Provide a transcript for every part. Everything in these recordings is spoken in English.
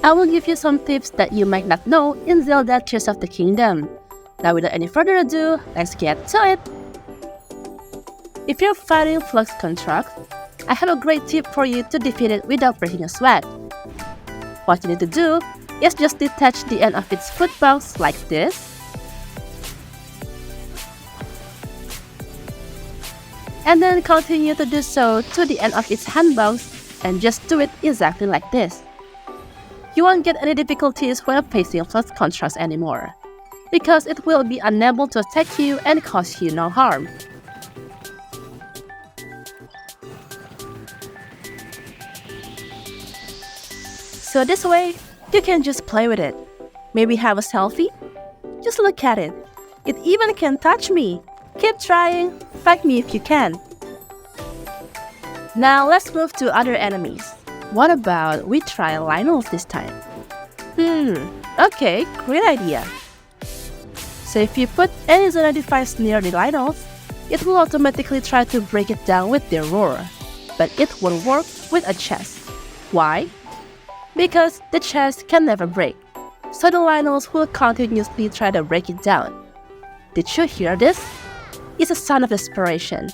I will give you some tips that you might not know in Zelda Tears of the Kingdom. Now without any further ado, let's get to it! If you're fighting Flux Construct, I have a great tip for you to defeat it without breaking a sweat. What you need to do is just detach the end of its foot box like this, and then continue to do so to the end of its hand box and just do it exactly like this. You won't get any difficulties when facing Flux Constructs anymore, because it will be unable to attack you and cause you no harm. So this way, you can just play with it. Maybe have a selfie? Just look at it. It even can touch me. Keep trying, fight me if you can. Now let's move to other enemies. What about we try Lynels this time? Okay, great idea. So if you put any Zelda device near the Lynels, it will automatically try to break it down with their roar. But it won't work with a chest. Why? Because the chest can never break, so the Lynels will continuously try to break it down. Did you hear this? It's a sound of desperation.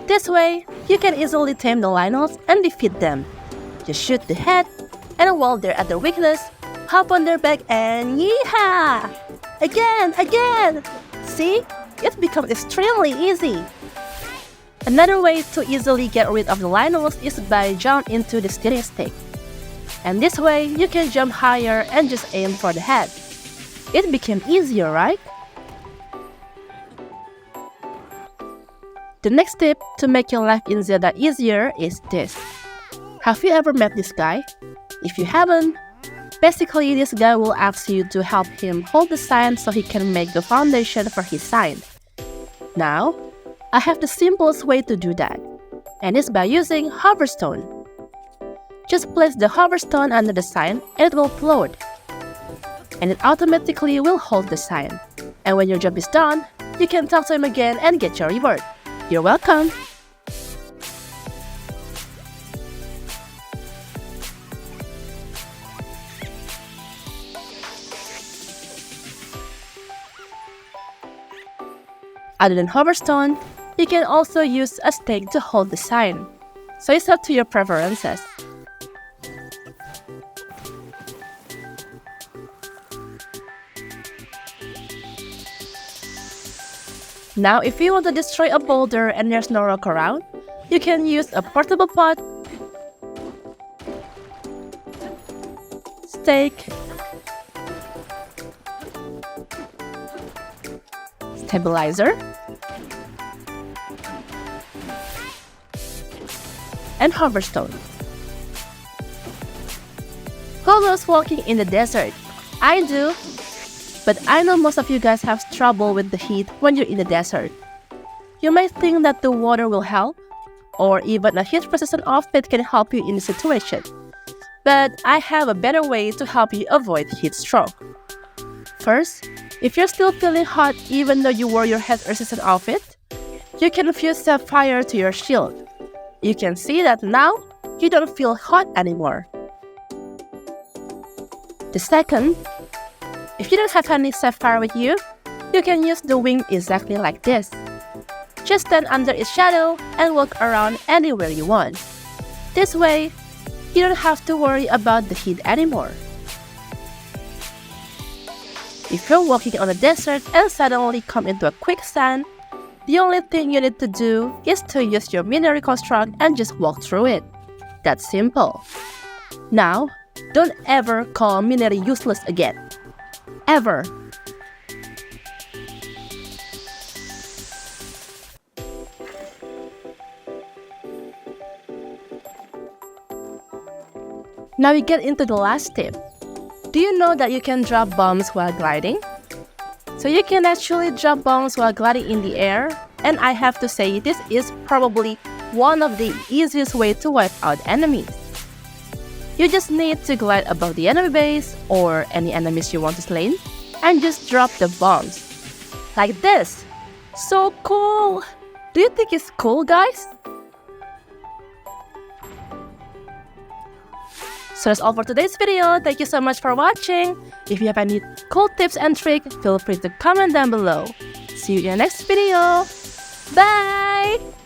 This way, you can easily tame the Lynels and defeat them. Just shoot the head, and while they're at their weakness, hop on their back and yeehaw! Again! See? It becomes extremely easy. Another way to easily get rid of the Lynels is by jump into the steering stick. And this way, you can jump higher and just aim for the head. It became easier, right? The next tip to make your life in Zelda easier is this. Have you ever met this guy? If you haven't, basically this guy will ask you to help him hold the sign so he can make the foundation for his sign. Now, I have the simplest way to do that, and it's by using Hoverstone. Just place the Hoverstone under the sign and it will float. And it automatically will hold the sign. And when your job is done, you can talk to him again and get your reward. You're welcome! Other than Hoverstone, you can also use a stake to hold the sign, so it's up to your preferences. Now if you want to destroy a boulder and there's no rock around, you can use a portable pot, stake, stabilizer, and Hoverstone. Who loves walking in the desert? I do! But I know most of you guys have trouble with the heat when you're in the desert. You might think that the water will help, or even a heat-resistant outfit can help you in the situation. But I have a better way to help you avoid heat stroke. First, if you're still feeling hot even though you wore your heat-resistant outfit, you can fuse Sapphire to your shield. You can see that now, you don't feel hot anymore. The second, if you don't have any Sapphire with you, you can use the wing exactly like this. Just stand under its shadow and walk around anywhere you want. This way, you don't have to worry about the heat anymore. If you're walking on the desert and suddenly come into a quicksand, the only thing you need to do is to use your mini reconstruct and just walk through it. That's simple. Now, don't ever call Mineri useless again. Ever. Now we get into the last tip. Do you know that you can drop bombs while gliding? So you can actually drop bombs while gliding in the air, and I have to say this is probably one of the easiest ways to wipe out enemies. You just need to glide above the enemy base or any enemies you want to slay, and just drop the bombs. Like this. So cool. Do you think it's cool, guys? So that's all for today's video. Thank you so much for watching. If you have any cool tips and tricks, feel free to comment down below. See you in the next video. Bye!